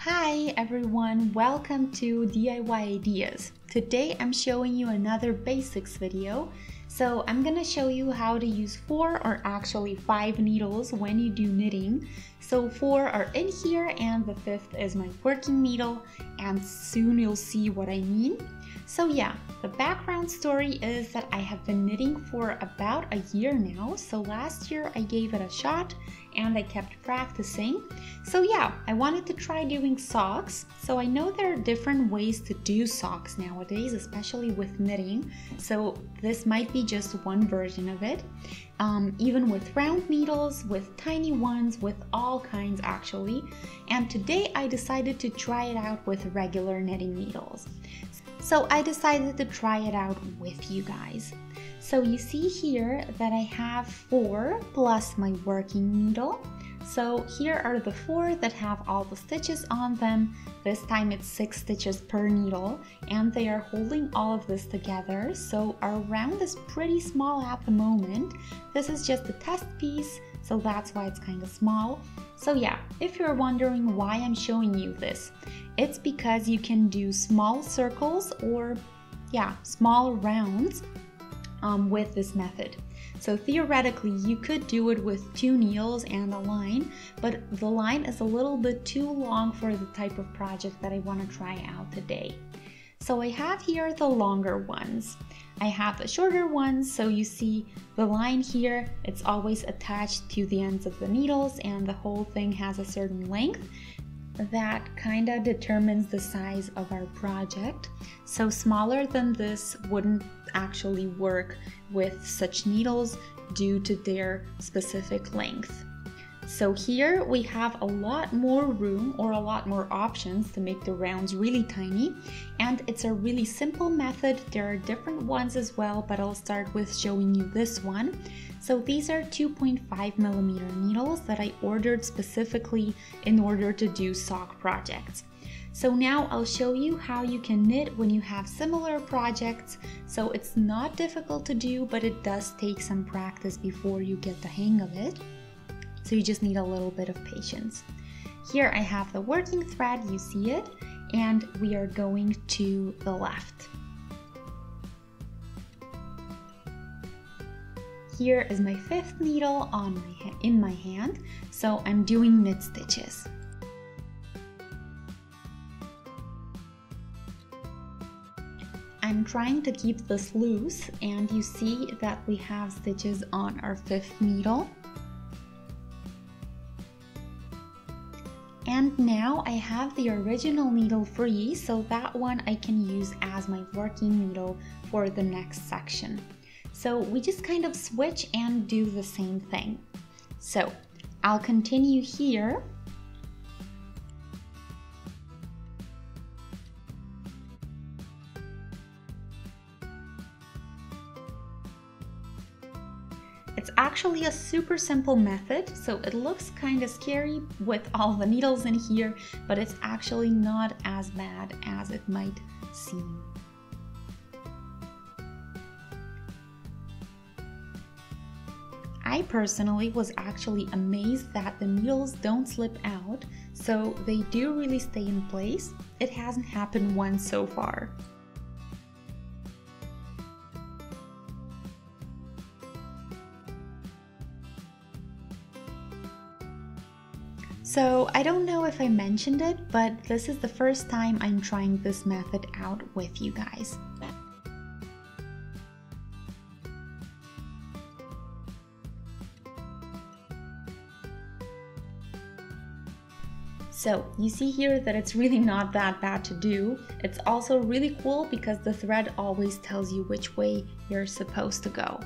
Hi everyone, welcome to DIY Ideas. Today I'm showing you another basics video. So I'm gonna show you how to use 4 or actually 5 needles when you do knitting. So 4 are in here and the 5th is my working needle, and soon you'll see what I mean. So yeah, the background story is that I have been knitting for about a year now. So last year I gave it a shot and I kept practicing. So yeah, I wanted to try doing socks. So I know there are different ways to do socks nowadays, especially with knitting. So this might be just one version of it. Even with round needles, with tiny ones, with all kinds actually. And today I decided to try it out with regular knitting needles. So I decided to try it out with you guys. So you see here that I have 4 plus my working needle. So here are the 4 that have all the stitches on them. This time it's 6 stitches per needle and they are holding all of this together. So our round is pretty small at the moment. This is just a test piece, so that's why it's kind of small. So yeah, if you're wondering why I'm showing you this, it's because you can do small circles or small rounds with this method. So theoretically you could do it with 2 needles and a line, but the line is a little bit too long for the type of project that I want to try out today. So I have here the longer ones. I have the shorter ones, so you see the line here, it's always attached to the ends of the needles and the whole thing has a certain length. That kind of determines the size of our project. So smaller than this wouldn't actually work with such needles due to their specific length. So here we have a lot more room or a lot more options to make the rounds really tiny, and it's a really simple method. There are different ones as well, but I'll start with showing you this one. So these are 2.5mm needles that I ordered specifically in order to do sock projects. So now I'll show you how you can knit when you have similar projects. So it's not difficult to do, but it does take some practice before you get the hang of it. So you just need a little bit of patience. Here I have the working thread, you see it, and we are going to the left. Here is my 5th needle in my hand, so I'm doing knit stitches. I'm trying to keep this loose, and you see that we have stitches on our 5th needle. And now I have the original needle free, so that one I can use as my working needle for the next section. So we just kind of switch and do the same thing. So I'll continue here. It's actually a super simple method, so it looks kind of scary with all the needles in here, but it's actually not as bad as it might seem. I personally was actually amazed that the needles don't slip out, so they do really stay in place. It hasn't happened once so far. So I don't know if I mentioned it, but this is the first time I'm trying this method out with you guys. So you see here that it's really not that bad to do. It's also really cool because the thread always tells you which way you're supposed to go.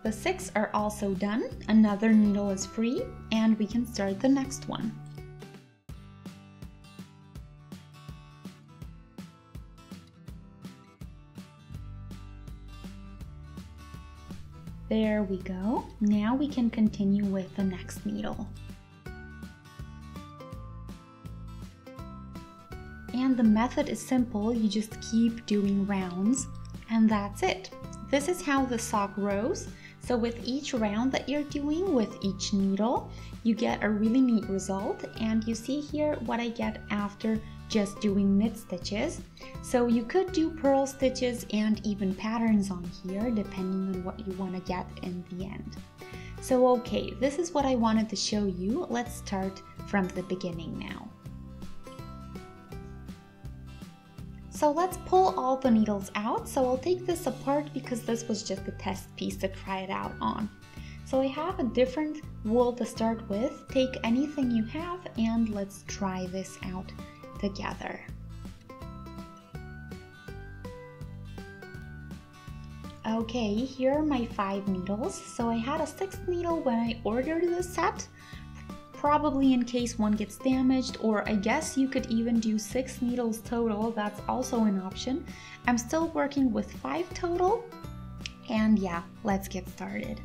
The 6 are also done, another needle is free, and we can start the next one. There we go. Now we can continue with the next needle. And the method is simple, you just keep doing rounds and that's it. This is how the sock grows. So with each round that you're doing with each needle, you get a really neat result, and you see here what I get after just doing knit stitches. So you could do purl stitches and even patterns on here depending on what you want to get in the end. So okay, this is what I wanted to show you. Let's start from the beginning now. So let's pull all the needles out. So I'll take this apart because this was just a test piece to try it out on. So I have a different wool to start with. Take anything you have and let's try this out together. Okay, here are my 5 needles. So I had a 6th needle when I ordered this set, probably in case one gets damaged, or I guess you could even do 6 needles total, that's also an option. I'm still working with 5 total, and yeah, let's get started.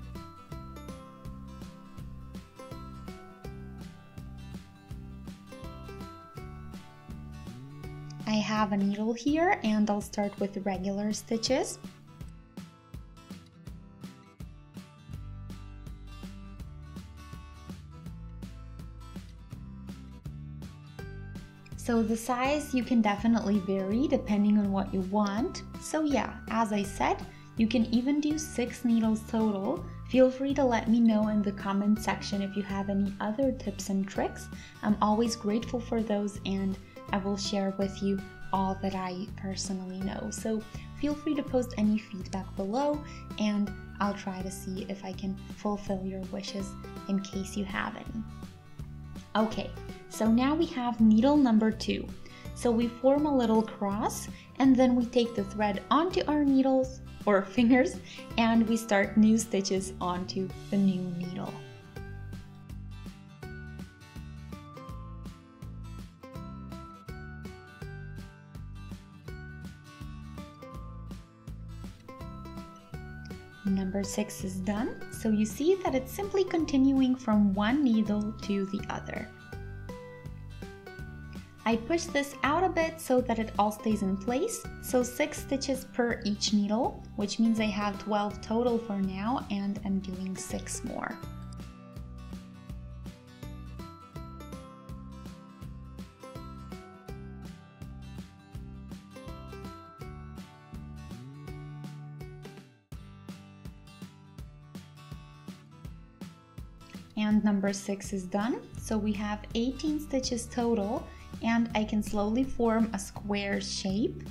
I have a needle here and I'll start with regular stitches. So the size you can definitely vary depending on what you want. So yeah, as I said, you can even do 6 needles total. Feel free to let me know in the comment section if you have any other tips and tricks. I'm always grateful for those and I will share with you all that I personally know. So feel free to post any feedback below and I'll try to see if I can fulfill your wishes in case you have any. Okay, so now we have needle number 2. So we form a little cross and then we take the thread onto our needles or fingers and we start new stitches onto the new needle. Number 6 is done, so you see that it's simply continuing from one needle to the other. I push this out a bit so that it all stays in place, so 6 stitches per each needle, which means I have 12 total for now and I'm doing 6 more. And number 6 is done, so we have 18 stitches total and I can slowly form a square shape.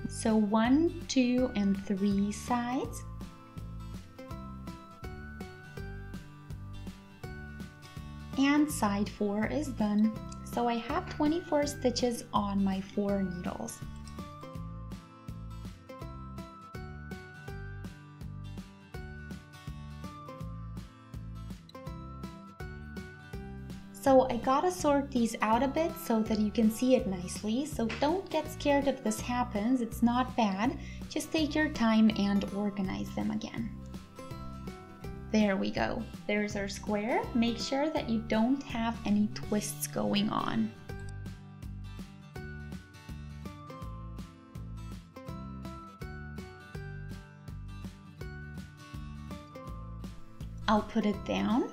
So 1, 2, and 3 sides. And side 4 is done. So I have 24 stitches on my 4 needles. So I gotta sort these out a bit so that you can see it nicely, so don't get scared if this happens, it's not bad, just take your time and organize them again. There we go, there's our square. Make sure that you don't have any twists going on. I'll put it down.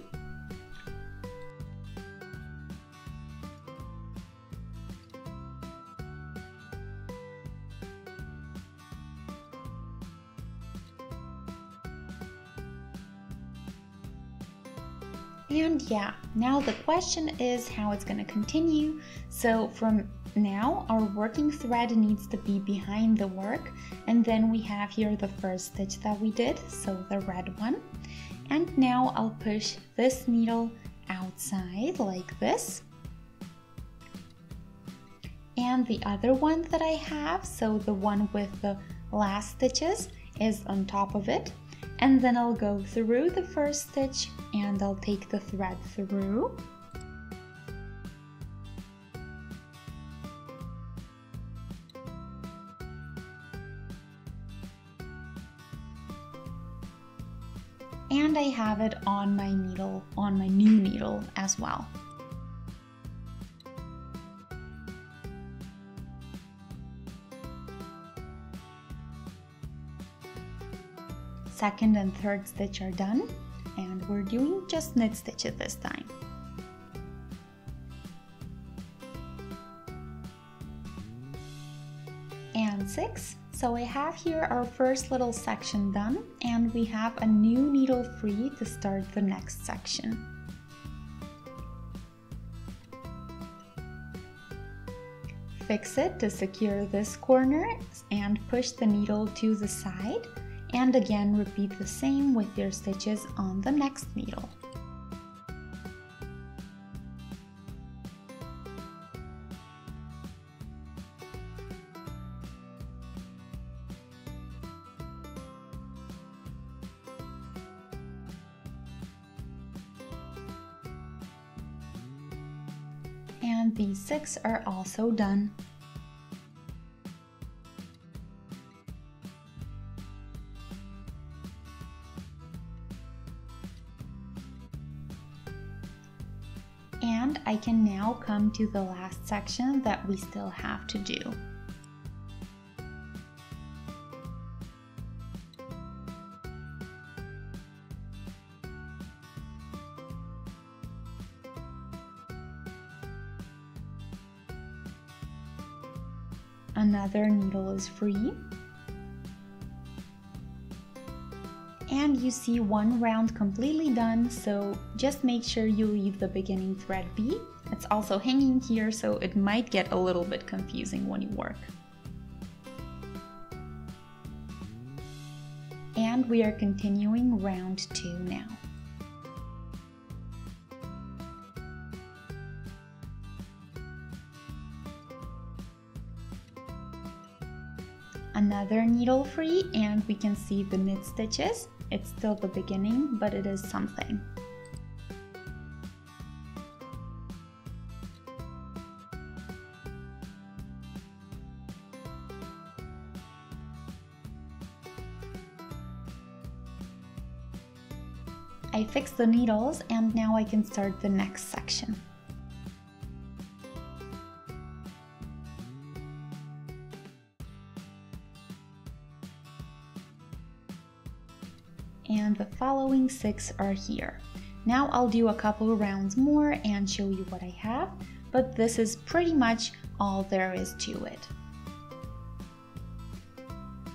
And yeah, now the question is how it's going to continue. So from now our working thread needs to be behind the work, and then we have here the first stitch that we did, so the red one. And now I'll push this needle outside like this. And the other one that I have, so the one with the last stitches, is on top of it. And then I'll go through the first stitch and I'll take the thread through. And I have it on my needle, on my new needle as well. second and third stitch are done, and we're doing just knit stitches this time. And 6. So I have here our first little section done, and we have a new needle free to start the next section. Fix it to secure this corner and push the needle to the side, and again repeat the same with your stitches on the next needle. And these 6 are also done. And I can now come to the last section that we still have to do. Another needle is free. And you see one round completely done, so just make sure you leave the beginning thread be. It's also hanging here, so it might get a little bit confusing when you work. And we are continuing round 2 now. Another needle free, and we can see the knit stitches. It's still the beginning, but it is something. I fixed the needles, and now I can start the next section. And the following 6 are here. Now I'll do a couple rounds more and show you what I have, but this is pretty much all there is to it.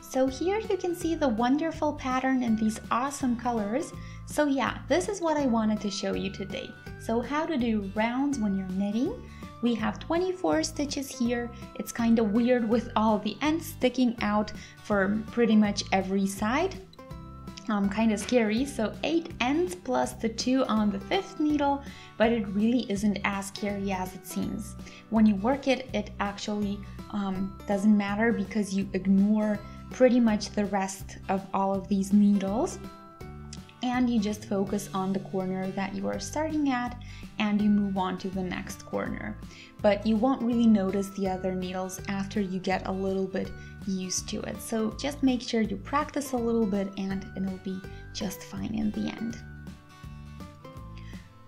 So here you can see the wonderful pattern in these awesome colors. So yeah, this is what I wanted to show you today. So how to do rounds when you're knitting. We have 24 stitches here. It's kind of weird with all the ends sticking out for pretty much every side. Kind of scary, so 8 ends plus the 2 on the 5th needle, but it really isn't as scary as it seems. When you work it, it actually doesn't matter because you ignore pretty much the rest of all of these needles, and you just focus on the corner that you are starting at and you move on to the next corner. But you won't really notice the other needles after you get a little bit used to it. So just make sure you practice a little bit and it'll be just fine in the end.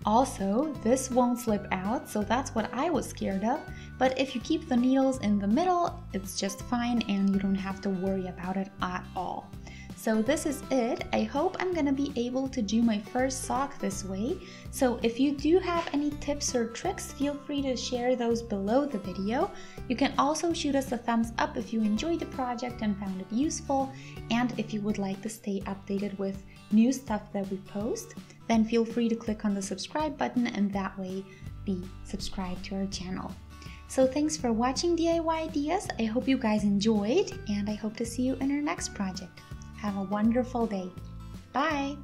Also, this won't slip out, so that's what I was scared of. But if you keep the needles in the middle, it's just fine and you don't have to worry about it at all. So this is it. I hope I'm gonna be able to do my first sock this way. So if you do have any tips or tricks, feel free to share those below the video. You can also shoot us a thumbs up if you enjoyed the project and found it useful. And if you would like to stay updated with new stuff that we post, then feel free to click on the subscribe button and that way be subscribed to our channel. So thanks for watching DIY Ideas. I hope you guys enjoyed and I hope to see you in our next project. Have a wonderful day. Bye!